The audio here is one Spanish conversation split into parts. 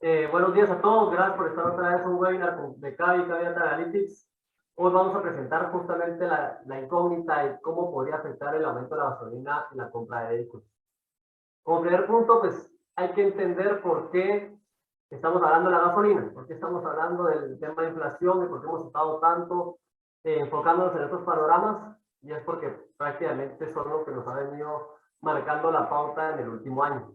Buenos días a todos, gracias por estar otra vez en un webinar de Cavi Data Analytics. Hoy vamos a presentar justamente la incógnita de cómo podría afectar el aumento de la gasolina en la compra de vehículos. Como primer punto, pues hay que entender por qué estamos hablando de la gasolina, por qué estamos hablando del tema de inflación y por qué hemos estado tanto enfocándonos en estos panoramas, y es porque prácticamente son lo que nos ha venido marcando la pauta en el último año.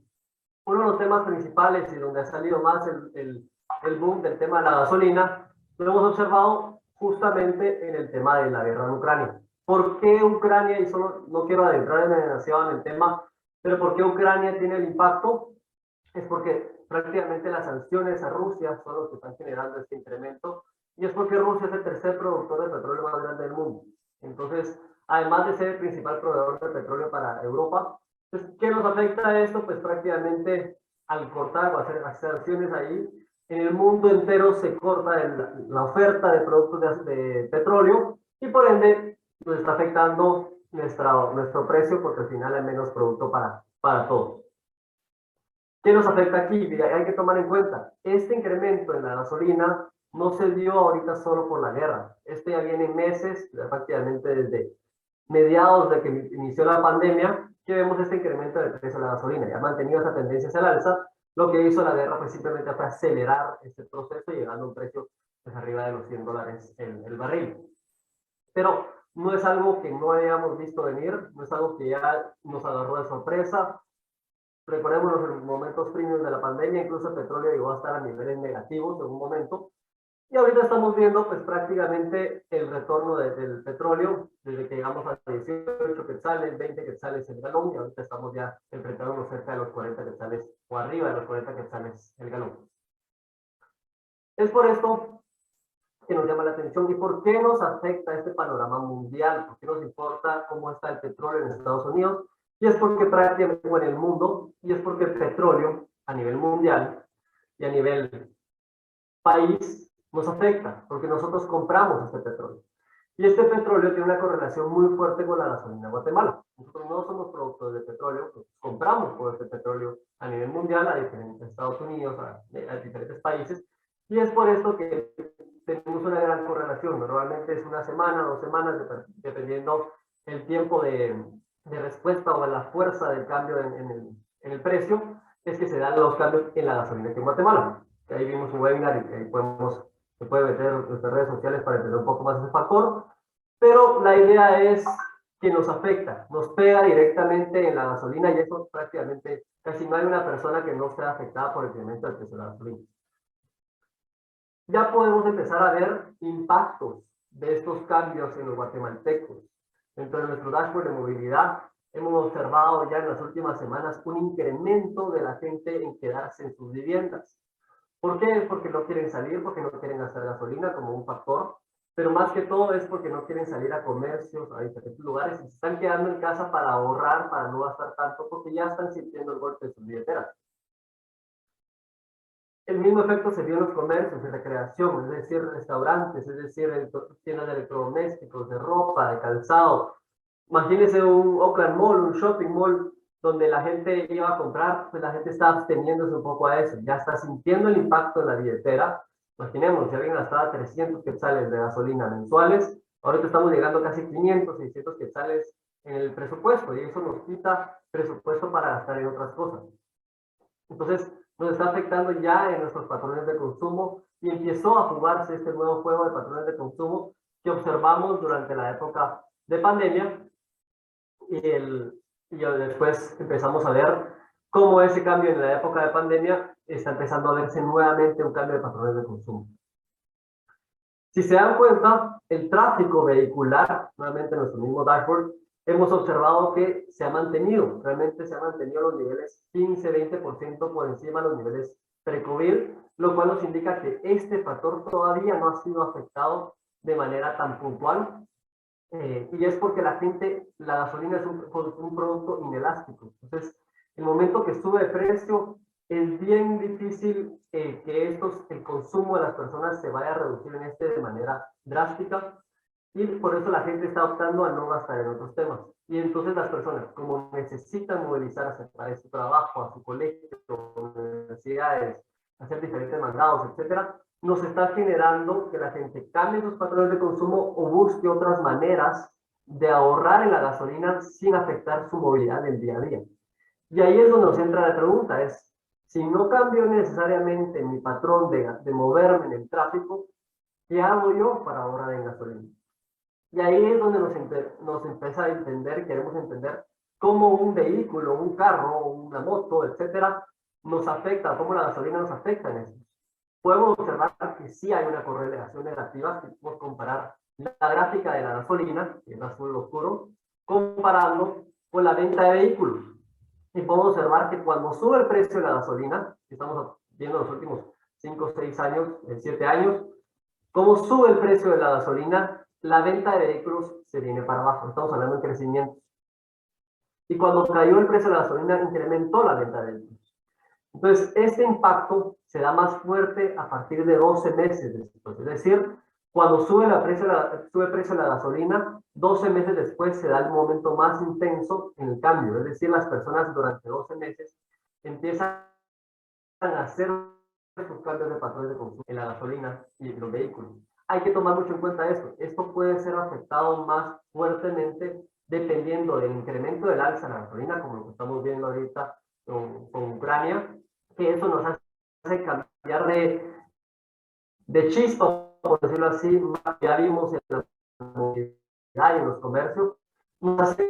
Uno de los temas principales y donde ha salido más el boom del tema de la gasolina, lo hemos observado justamente en el tema de la guerra en Ucrania. ¿Por qué Ucrania? Y solo no quiero adentrarme demasiado en el tema, pero ¿por qué Ucrania tiene el impacto? Es porque prácticamente las sanciones a Rusia son los que están generando este incremento, y es porque Rusia es el tercer productor de petróleo más grande del mundo. Entonces, además de ser el principal proveedor de petróleo para Europa, pues, ¿qué nos afecta esto? Pues prácticamente al cortar o hacer sanciones ahí, en el mundo entero se corta la oferta de productos de petróleo, y por ende nos está afectando nuestro precio, porque al final hay menos producto para todos. ¿Qué nos afecta aquí? Hay que tomar en cuenta, este incremento en la gasolina no se dio ahorita solo por la guerra. Este ya viene meses, prácticamente desde mediados de que inició la pandemia, que vemos este incremento del precio de la gasolina. Ya ha mantenido esa tendencia hacia el alza. Lo que hizo la guerra pues simplemente fue acelerar este proceso, llegando a un precio pues arriba de los $100 el barril. Pero no es algo que no hayamos visto venir, no es algo que ya nos agarró de sorpresa. Recordemos los momentos premios de la pandemia, incluso el petróleo llegó a estar a niveles negativos en un momento. Y ahorita estamos viendo pues prácticamente el retorno del petróleo, desde que llegamos a 18 quetzales, 20 quetzales el galón, y ahorita estamos ya enfrentándonos cerca de los 40 quetzales o arriba de los 40 quetzales el galón. Es por esto que nos llama la atención y por qué nos afecta este panorama mundial, por qué nos importa cómo está el petróleo en Estados Unidos, y es porque prácticamente en el mundo, y es porque el petróleo a nivel mundial y a nivel país nos afecta, porque nosotros compramos este petróleo. Y este petróleo tiene una correlación muy fuerte con la gasolina en Guatemala. Nosotros no somos productores de petróleo, pues compramos todo este petróleo a nivel mundial, a diferentes Estados Unidos, a diferentes países, y es por esto que tenemos una gran correlación. Normalmente es una semana, 2 semanas, dependiendo el tiempo de respuesta o la fuerza del cambio en el precio, es que se dan los cambios en la gasolina aquí en Guatemala. Ahí vimos un webinar y ahí se puede meter en nuestras redes sociales para entender un poco más ese factor, pero la idea es que nos afecta, nos pega directamente en la gasolina, y eso prácticamente casi no hay una persona que no sea afectada por el incremento del precio de la gasolina. Ya podemos empezar a ver impactos de estos cambios en los guatemaltecos. Dentro de nuestro dashboard de movilidad, hemos observado ya en las últimas semanas un incremento de la gente en quedarse en sus viviendas. ¿Por qué? Porque no quieren salir, porque no quieren gastar gasolina como un factor, pero más que todo es porque no quieren salir a comercios, a diferentes lugares, y se están quedando en casa para ahorrar, para no gastar tanto, porque ya están sintiendo el golpe de sus billeteras. El mismo efecto se vio en los comercios de recreación, es decir, restaurantes, es decir, tiendas de electrodomésticos, de ropa, de calzado. Imagínense un Oakland Mall, un shopping mall, donde la gente iba a comprar, pues la gente está absteniéndose un poco a eso, ya está sintiendo el impacto en la billetera. Imaginemos, si alguien gastaba 300 quetzales de gasolina mensuales, ahorita estamos llegando a casi 500, 600 quetzales en el presupuesto, y eso nos quita presupuesto para gastar en otras cosas. Entonces, nos está afectando ya en nuestros patrones de consumo, y empezó a jugarse este nuevo juego de patrones de consumo que observamos durante la época de pandemia, y después empezamos a ver cómo ese cambio en la época de pandemia está empezando a verse nuevamente un cambio de patrones de consumo. Si se dan cuenta, el tráfico vehicular, nuevamente en nuestro mismo dashboard, hemos observado que se ha mantenido, realmente se ha mantenido los niveles 15-20% por encima de los niveles pre-COVID, lo cual nos indica que este factor todavía no ha sido afectado de manera tan puntual, y es porque la gasolina es un producto inelástico. Entonces, el momento que sube de precio, es bien difícil que el consumo de las personas se vaya a reducir de manera drástica, y por eso la gente está optando a no gastar en otros temas. Y entonces las personas, como necesitan movilizarse para su trabajo, a su colegio, universidades, hacer diferentes mandados, etcétera, nos está generando que la gente cambie sus patrones de consumo o busque otras maneras de ahorrar en la gasolina sin afectar su movilidad del día a día. Y ahí es donde nos entra la pregunta, es, si no cambio necesariamente mi patrón de moverme en el tráfico, ¿qué hago yo para ahorrar en gasolina? Y ahí es donde nos empieza a entender, queremos entender cómo un vehículo, un carro, una moto, etcétera, nos afecta, cómo la gasolina nos afecta en eso. Podemos observar que sí hay una correlación negativa si podemos comparar la gráfica de la gasolina, que es azul oscuro, comparando con la venta de vehículos. Y podemos observar que cuando sube el precio de la gasolina, que estamos viendo los últimos 5, 6 años, 7 años, como sube el precio de la gasolina, la venta de vehículos se viene para abajo. Estamos hablando de crecimiento. Y cuando cayó el precio de la gasolina, incrementó la venta de vehículos. Entonces, este impacto se da más fuerte a partir de 12 meses después. Es decir, cuando sube el precio de la gasolina, 12 meses después se da el momento más intenso en el cambio. Es decir, las personas durante 12 meses empiezan a hacer sus cambios de patrones de consumo en la gasolina y en los vehículos. Hay que tomar mucho en cuenta esto. Esto puede ser afectado más fuertemente dependiendo del incremento del alza en la gasolina, como lo que estamos viendo ahorita con Ucrania, que eso nos hace cambiar de chispa, por decirlo así, ya vimos en la movilidad y en los comercios, nos hace,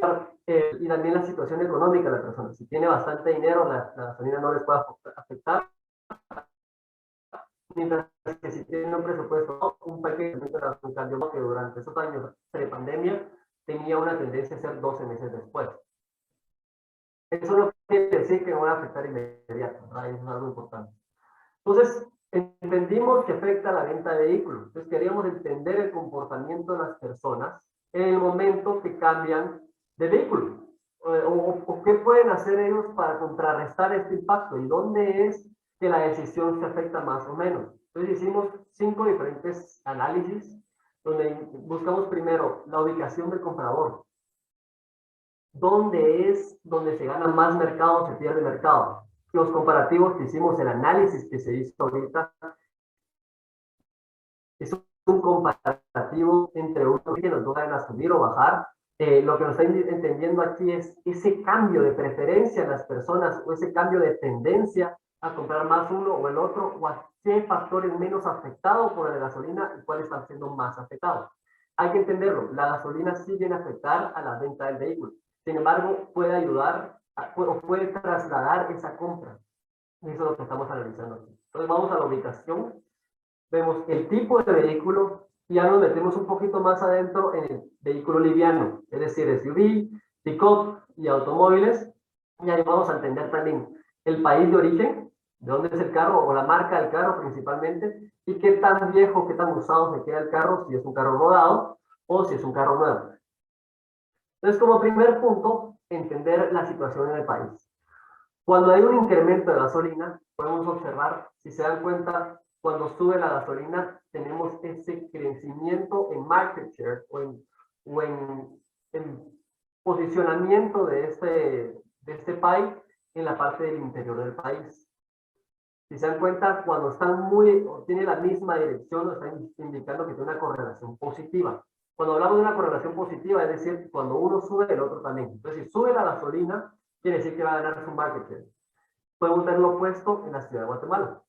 y también la situación económica de la persona. Si tiene bastante dinero, la gasolina no les puede afectar, mientras que si tiene un presupuesto, un pequeño cambio que durante esos años de pandemia tenía una tendencia a ser 12 meses después. Eso no quiere decir que no va a afectar inmediato, ¿verdad? Eso es algo importante. Entonces, entendimos que afecta la venta de vehículos. Entonces, queríamos entender el comportamiento de las personas en el momento que cambian de vehículo. O qué pueden hacer ellos para contrarrestar este impacto y dónde es que la decisión se afecta más o menos. Entonces, hicimos 5 diferentes análisis donde buscamos primero la ubicación del comprador. ¿Dónde es donde se gana más mercado, se pierde mercado? Los comparativos que hicimos, el análisis que se hizo ahorita, es un comparativo entre uno que nos van a subir o bajar. Lo que nos está entendiendo aquí es ese cambio de preferencia en las personas o ese cambio de tendencia a comprar más uno o el otro, o a qué factores menos afectados por la gasolina y cuáles están siendo más afectados. Hay que entenderlo, la gasolina sí viene a afectar a la venta del vehículo. Sin embargo, puede ayudar o puede trasladar esa compra. Eso es lo que estamos analizando aquí. Entonces vamos a la ubicación, vemos el tipo de vehículo y ya nos metemos un poquito más adentro en el vehículo liviano, es decir, SUV, pick-up y automóviles. Y ahí vamos a entender también el país de origen, de dónde es el carro o la marca del carro principalmente, y qué tan viejo, qué tan usado se queda el carro, si es un carro rodado o si es un carro nuevo. Entonces, como primer punto, entender la situación en el país. Cuando hay un incremento de gasolina, podemos observar, si se dan cuenta, cuando sube la gasolina, tenemos ese crecimiento en market share o en posicionamiento de este país en la parte del interior del país. Si se dan cuenta, cuando están tiene la misma dirección, nos están indicando que tiene una correlación positiva. Cuando hablamos de una correlación positiva, es decir, cuando uno sube, el otro también. Entonces, si sube la gasolina, quiere decir que va a ganar su market share. Podemos ver lo opuesto en la ciudad de Guatemala.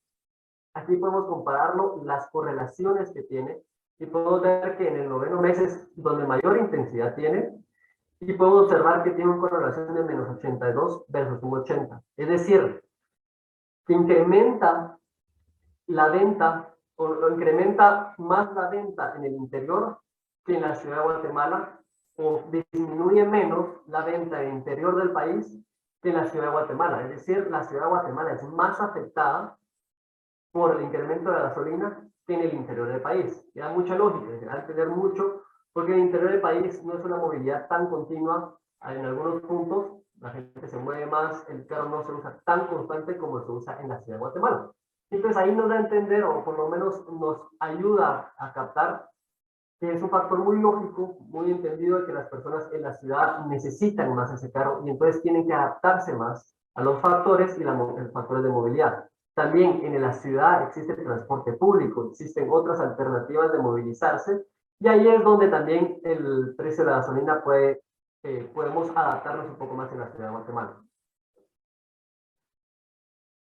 Aquí podemos compararlo, las correlaciones que tiene, y podemos ver que en el noveno mes es donde mayor intensidad tiene, y podemos observar que tiene una correlación de menos 82 versus un 80. Es decir, que incrementa la venta, o incrementa más la venta en el interior que en la ciudad de Guatemala, o disminuye menos la venta en el interior del país que en la ciudad de Guatemala. Es decir, la ciudad de Guatemala es más afectada por el incremento de la gasolina que en el interior del país. Da mucha lógica, se va a entender mucho, porque en el interior del país no es una movilidad tan continua. En algunos puntos la gente se mueve más, el carro no se usa tan constante como se usa en la ciudad de Guatemala. Entonces ahí nos da a entender, o por lo menos nos ayuda a captar, que es un factor muy lógico, muy entendido, de que las personas en la ciudad necesitan más ese carro y entonces tienen que adaptarse más a los factores y los factores de movilidad. También en la ciudad existe el transporte público, existen otras alternativas de movilizarse, y ahí es donde también el precio de la gasolina podemos adaptarnos un poco más en la ciudad de Guatemala.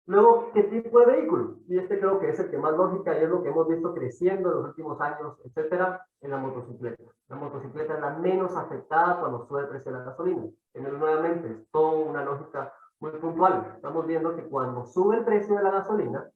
Luego, ¿qué tipo de vehículo? Y este creo que es el que más lógica y es lo que hemos visto creciendo en los últimos años, etcétera, en la motocicleta. La motocicleta es la menos afectada cuando sube el precio de la gasolina. Nuevamente, es toda una lógica muy puntual. Estamos viendo que cuando sube el precio de la gasolina,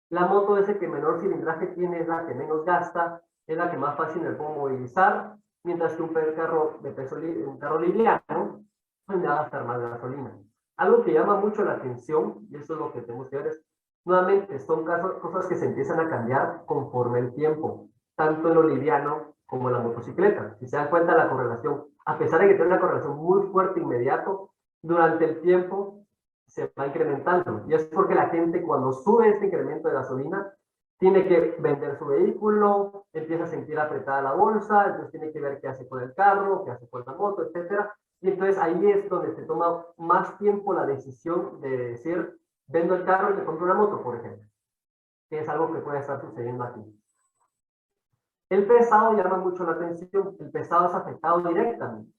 la moto es el que menor cilindraje tiene, es la que menos gasta, es la que más fácil me puedo movilizar, mientras que un carro liviano, pues me va a gastar más gasolina. Algo que llama mucho la atención, y eso es lo que tenemos que ver, es, nuevamente, son cosas que se empiezan a cambiar conforme el tiempo, tanto en lo liviano como en la motocicleta. Si se dan cuenta la correlación, a pesar de que tiene una correlación muy fuerte inmediato, durante el tiempo se va incrementando. Y es porque la gente cuando sube este incremento de gasolina, tiene que vender su vehículo, empieza a sentir apretada la bolsa, entonces tiene que ver qué hace con el carro, qué hace con la moto, etcétera. Y entonces ahí es donde se toma más tiempo la decisión de decir, vendo el carro y le compro una moto, por ejemplo, que es algo que puede estar sucediendo aquí. El pesado llama mucho la atención, el pesado es afectado directamente.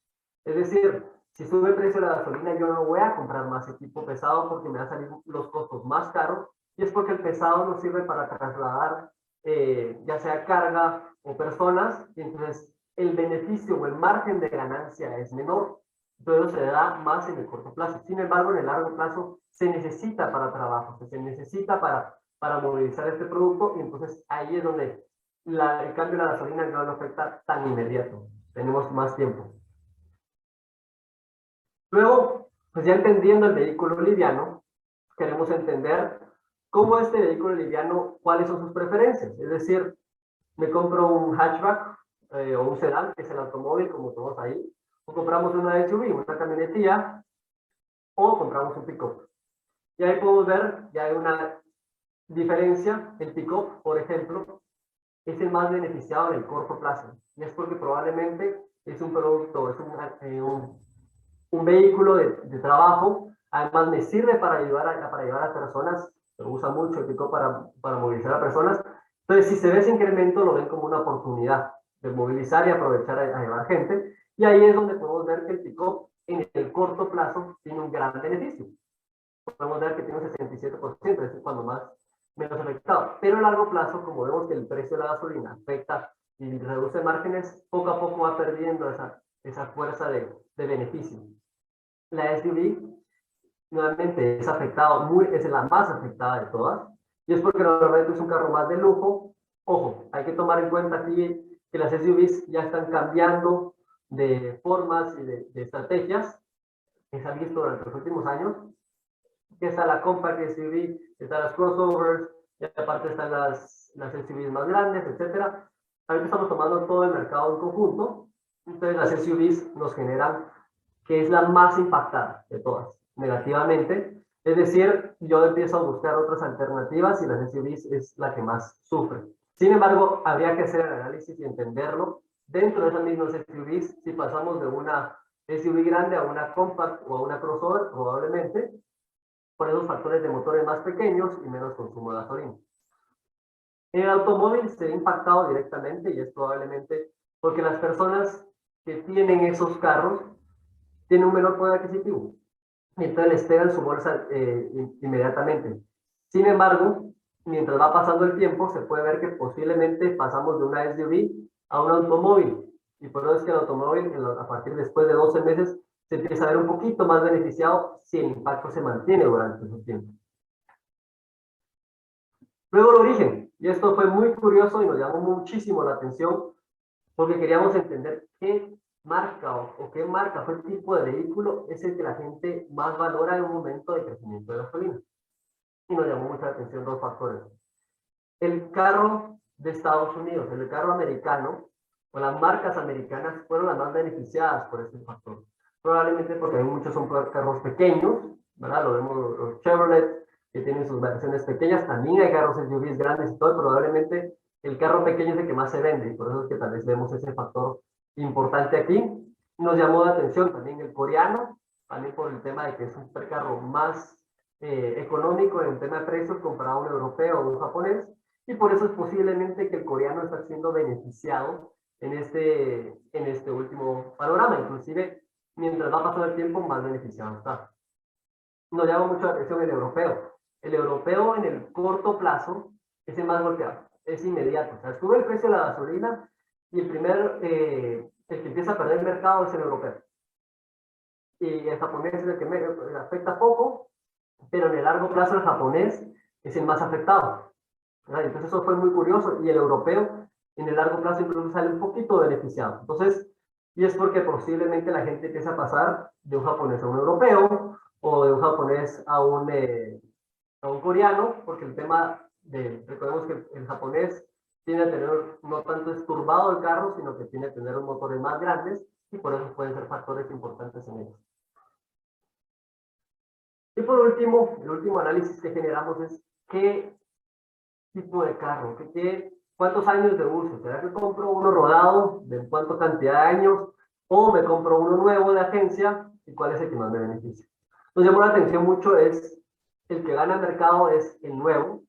Es decir, si sube el precio de la gasolina, yo no voy a comprar más equipo pesado porque me van a salir los costos más caros, y es porque el pesado nos sirve para trasladar ya sea carga o personas, y entonces el beneficio o el margen de ganancia es menor, entonces se da más en el corto plazo. Sin embargo, en el largo plazo se necesita para trabajo, se necesita para movilizar este producto, y entonces ahí es donde el cambio de la gasolina no nos afecta tan inmediato, tenemos más tiempo. Luego, pues ya entendiendo el vehículo liviano, queremos entender cómo este vehículo liviano, cuáles son sus preferencias. Es decir, me compro un hatchback o un sedán, que es el automóvil, como todos ahí, o compramos una SUV, una camionetilla, o compramos un pick-up. Y ahí podemos ver, ya hay una diferencia. El pick-up, por ejemplo, es el más beneficiado en el corto plazo. Y es porque probablemente es un producto, es un vehículo de trabajo, además me sirve para llevar a personas, se usa mucho el pick-up para movilizar a personas, entonces si se ve ese incremento lo ven como una oportunidad de movilizar y aprovechar a llevar gente, y ahí es donde podemos ver que el pick-up en el corto plazo tiene un gran beneficio. Podemos ver que tiene un 67%, es cuando más menos afectado, pero a largo plazo, como vemos que el precio de la gasolina afecta y reduce márgenes, poco a poco va perdiendo esa fuerza de beneficio. La SUV nuevamente es es la más afectada de todas, y es porque normalmente es un carro más de lujo. Ojo, hay que tomar en cuenta aquí que las SUVs ya están cambiando de formas y de estrategias que se han visto durante los últimos años, que está la compact SUV, están las crossovers, y aparte están las SUVs más grandes, etcétera. Ahorita estamos tomando todo el mercado en conjunto, entonces las SUVs nos generan que es la más impactada de todas, negativamente. Es decir, yo empiezo a buscar otras alternativas y las SUVs es la que más sufre. Sin embargo, habría que hacer el análisis y entenderlo. Dentro de esas mismas SUVs, si pasamos de una SUV grande a una compact o a una crossover, probablemente, por esos factores de motores más pequeños y menos consumo de gasolina. En el automóvil se ha impactado directamente y es probablemente porque las personas que tienen esos carros tienen un menor poder adquisitivo. Y entonces les pegan su bolsa inmediatamente. Sin embargo, mientras va pasando el tiempo, se puede ver que posiblemente pasamos de una SUV a un automóvil. Y por eso es que el automóvil, a partir después de 12 meses, se empieza a ver un poquito más beneficiado si el impacto se mantiene durante ese tiempo. Luego el origen. Y esto fue muy curioso y nos llamó muchísimo la atención porque queríamos entender qué marca o qué marca fue el tipo de vehículo es el que la gente más valora en un momento de crecimiento de gasolina. Y nos llamó mucha atención dos factores. El carro de Estados Unidos, el carro americano, o las marcas americanas fueron las más beneficiadas por este factor. Probablemente porque hay muchos son carros pequeños, ¿verdad? Lo vemos los Chevrolet, que tienen sus versiones pequeñas, también hay carros SUVs grandes y todo, probablemente el carro pequeño es el que más se vende, y por eso es que tal vez vemos ese factor importante aquí. Nos llamó la atención también el coreano, también por el tema de que es un carro más económico en tema de precios comparado a un europeo o un japonés, y por eso es posiblemente que el coreano está siendo beneficiado en este último panorama. Inclusive, mientras va pasando el tiempo, más beneficiado está. Nos llama mucho la atención el europeo. El europeo en el corto plazo es el más golpeado, es inmediato. O sea, sube el precio de la gasolina y el que empieza a perder el mercado es el europeo. Y el japonés es el que me afecta poco, pero en el largo plazo el japonés es el más afectado. Entonces eso fue muy curioso, y el europeo en el largo plazo incluso sale un poquito beneficiado. Entonces, y es porque posiblemente la gente empieza a pasar de un japonés a un europeo, o de un japonés a un coreano, porque el tema recordemos que el japonés tiene a tener no tanto esturbado el carro, sino que tiene a tener unos motores más grandes, y por eso pueden ser factores importantes en ellos. Y por último, el último análisis que generamos es qué tipo de carro, cuántos años de uso. ¿Será que compro uno rodado? ¿De cuánta cantidad de años? ¿O me compro uno nuevo de agencia? ¿Y cuál es el que más me beneficia? Nos llamó la atención mucho es el que gana el mercado es el nuevo,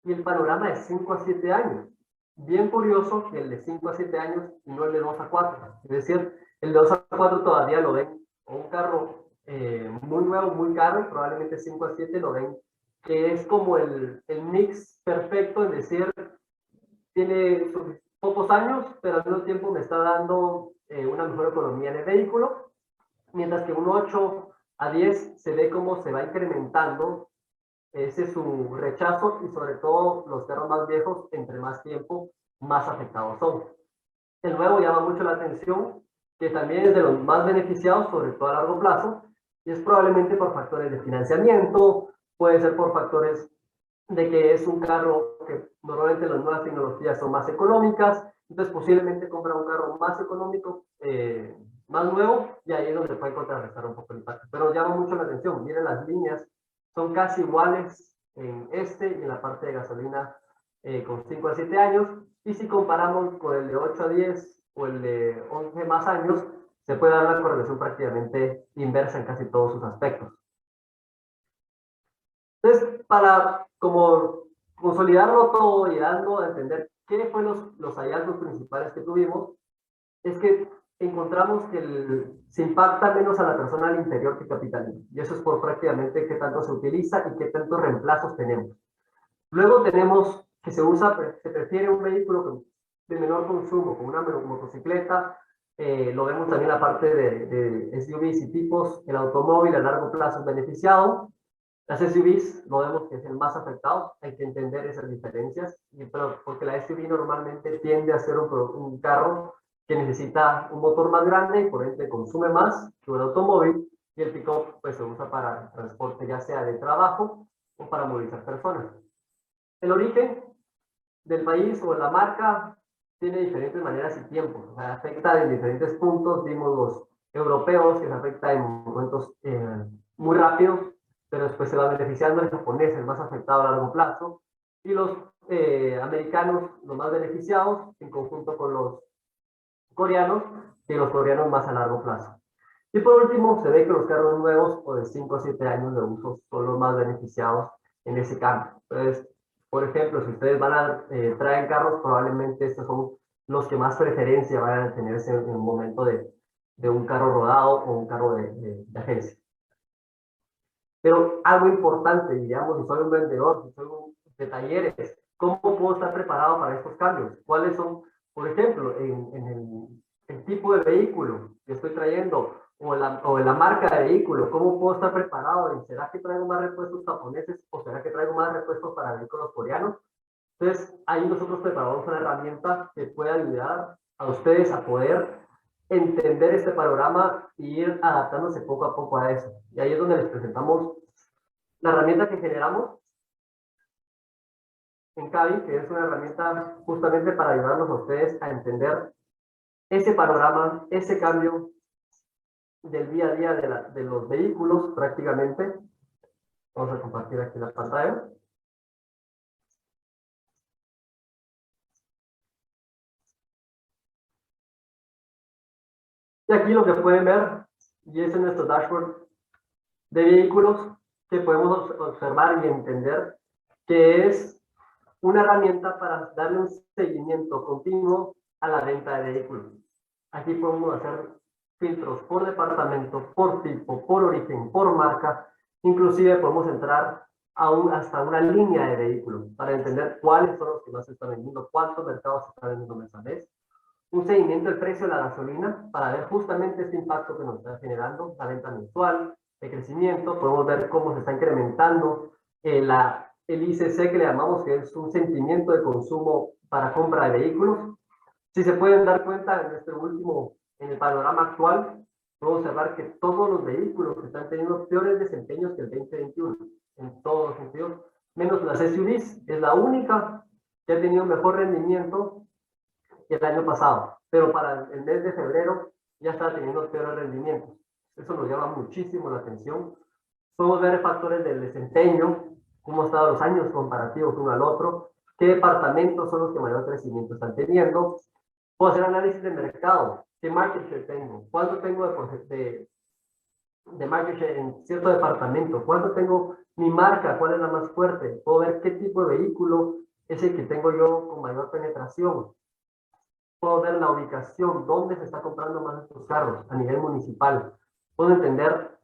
y el panorama de 5 a 7 años. Bien curioso que el de 5 a 7 años y no el de 2 a 4. Es decir, el de 2 a 4 todavía lo ven un carro muy nuevo, muy caro, y probablemente 5 a 7 lo ven que es como el mix perfecto, es decir, tiene pocos años, pero al mismo tiempo me está dando una mejor economía en el vehículo, mientras que un 8 a 10 se ve cómo se va incrementando ese es su rechazo, y sobre todo los carros más viejos, entre más tiempo, más afectados son. El nuevo llama mucho la atención, que también es de los más beneficiados, sobre todo a largo plazo, y es probablemente por factores de financiamiento, puede ser por factores de que es un carro que normalmente las nuevas tecnologías son más económicas, entonces posiblemente compra un carro más económico, más nuevo, y ahí es donde puede contrarrestar un poco el impacto. Pero llama mucho la atención, miren las líneas, son casi iguales en y en la parte de gasolina con 5 a 7 años, y si comparamos con el de 8 a 10 o el de 11 más años, se puede dar una correlación prácticamente inversa en casi todos sus aspectos. Entonces, para como consolidarlo todo y dando a entender qué fueron los hallazgos principales que tuvimos, es que encontramos que se impacta menos a la persona al interior que capitaliza. Y eso es por prácticamente qué tanto se utiliza y qué tantos reemplazos tenemos. Luego tenemos que se prefiere un vehículo de menor consumo, como una motocicleta. Lo vemos también en la parte de SUVs y tipos. El automóvil a largo plazo es beneficiado. Las SUVs lo vemos que es el más afectado, hay que entender esas diferencias, pero porque la SUV normalmente tiende a ser un carro que necesita un motor más grande y por ende consume más que un automóvil, y el pick-up pues se usa para transporte ya sea de trabajo o para movilizar personas. El origen del país o la marca tiene diferentes maneras y tiempos, o sea, afecta en diferentes puntos. Vimos los europeos que se afecta en momentos muy rápidos, pero después se va beneficiando el japonés, el más afectado a largo plazo, y los americanos los más beneficiados en conjunto con los coreanos, y los coreanos más a largo plazo. Y por último, se ve que los carros nuevos o de 5 a 7 años de uso son los más beneficiados en ese cambio. Entonces, por ejemplo, si ustedes traen carros, probablemente estos son los que más preferencia van a tenerse en un momento de un carro rodado o un carro de agencia. Pero algo importante, digamos, si soy un vendedor, si soy de talleres, ¿cómo puedo estar preparado para estos cambios? ¿Cuáles son, por ejemplo, en el tipo de vehículo que estoy trayendo, o en la marca de vehículo? ¿Cómo puedo estar preparado? ¿Será que traigo más repuestos japoneses o será que traigo más repuestos para vehículos coreanos? Entonces, ahí nosotros preparamos una herramienta que puede ayudar a ustedes a poder entender este panorama y ir adaptándose poco a poco a eso. Y ahí es donde les presentamos la herramienta que generamos en Cavi, que es una herramienta justamente para ayudarnos a ustedes a entender ese panorama, ese cambio del día a día de los vehículos prácticamente. Vamos a compartir aquí la pantalla. Y aquí lo que pueden ver, y es en nuestro dashboard de vehículos, que podemos observar y entender que es una herramienta para darle un seguimiento continuo a la venta de vehículos. Aquí podemos hacer filtros por departamento, por tipo, por origen, por marca. Inclusive podemos entrar hasta una línea de vehículos para entender cuáles son los que más se están vendiendo, cuántos mercados se están vendiendo mes a mes. Un seguimiento del precio de la gasolina para ver justamente este impacto que nos está generando la venta mensual, el crecimiento. Podemos ver cómo se está incrementando el ICC, que le llamamos, que es un sentimiento de consumo para compra de vehículos. Si se pueden dar cuenta en el panorama actual, podemos observar que todos los vehículos están teniendo peores desempeños que el 2021, en todos los sentidos, menos las SUVs, es la única que ha tenido mejor rendimiento que el año pasado, pero para el mes de febrero ya está teniendo peores rendimientos. Eso nos llama muchísimo la atención. Podemos ver factores del desempeño, cómo han estado los años comparativos uno al otro, qué departamentos son los que mayor crecimiento están teniendo. Puedo hacer análisis de mercado, qué market share tengo, cuánto tengo de market share en cierto departamento, cuánto tengo mi marca, cuál es la más fuerte. Puedo ver qué tipo de vehículo es el que tengo yo con mayor penetración. Puedo ver la ubicación, dónde se está comprando más estos carros a nivel municipal. Puedo entender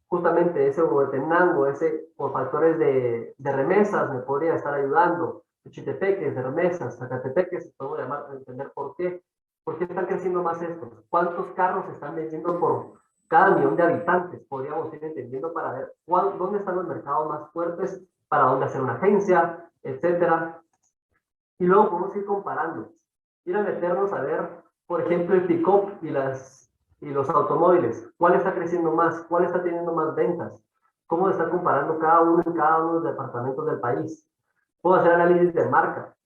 justamente ese Huehuetenango, ese por factores de remesas me podría estar ayudando. Chitepeques, de remesas, Zacatepeques, puedo entender por qué. ¿Por qué están creciendo más estos? ¿Cuántos carros se están vendiendo por cada millón de habitantes? Podríamos ir entendiendo para ver dónde están los mercados más fuertes, para dónde hacer una agencia, etcétera. Y luego podemos ir comparando, ir a meternos a ver, por ejemplo, el pick-up y los automóviles. ¿Cuál está creciendo más? ¿Cuál está teniendo más ventas? ¿Cómo se está comparando cada uno en cada uno de los departamentos del país? Puedo hacer análisis de marca,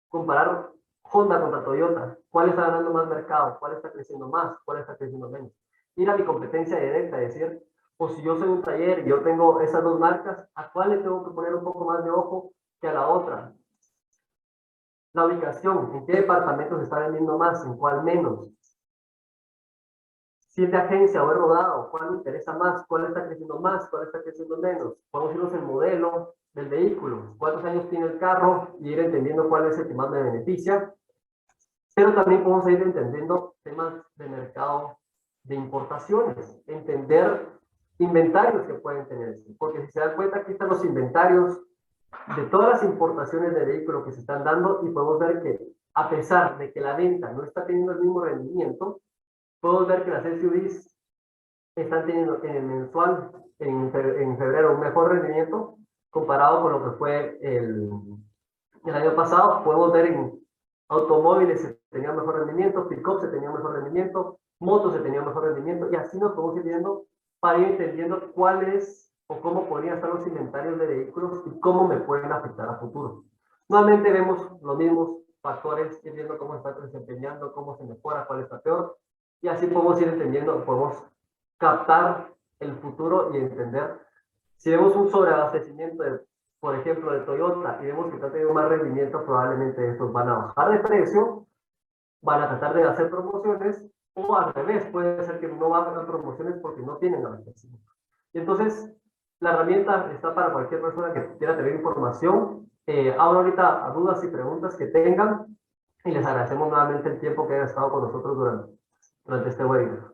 comparar Honda contra Toyota. ¿Cuál está ganando más mercado? ¿Cuál está creciendo más? ¿Cuál está creciendo menos? Ir a mi competencia directa y decir, pues si yo soy un taller y yo tengo esas dos marcas, ¿a cuál le tengo que poner un poco más de ojo que a la otra? La ubicación, en qué departamento se está vendiendo más, en cuál menos. Si es de agencia o es rodado, cuál me interesa más, cuál está creciendo más, cuál está creciendo menos. Podemos irnos el modelo del vehículo, cuántos años tiene el carro y ir entendiendo cuál es el que más me beneficia. Pero también podemos ir entendiendo temas de mercado de importaciones, entender inventarios que pueden tener. Porque si se dan cuenta, aquí están los inventarios de todas las importaciones de vehículos que se están dando y podemos ver que a pesar de que la venta no está teniendo el mismo rendimiento, podemos ver que las SUVs están teniendo en el mensual, en febrero, un mejor rendimiento comparado con lo que fue el año pasado. Podemos ver en automóviles se tenía mejor rendimiento, pick-up se tenía mejor rendimiento, motos se tenía mejor rendimiento, y así nos podemos ir viendo para ir entendiendo cuál es o cómo podrían estar los inventarios de vehículos y cómo me pueden afectar a futuro. Nuevamente vemos los mismos factores, ir viendo cómo está desempeñando, cómo se mejora, cuál está peor, y así podemos ir entendiendo, podemos captar el futuro y entender. Si vemos un sobreabastecimiento, por ejemplo, de Toyota, y vemos que está teniendo más rendimiento, probablemente estos van a bajar de precio, van a tratar de hacer promociones, o al revés, puede ser que no van a hacer promociones porque no tienen abastecimiento. Y entonces, la herramienta está para cualquier persona que quiera tener información. Abro ahorita a dudas y preguntas que tengan, y les agradecemos nuevamente el tiempo que hayan estado con nosotros durante este webinar.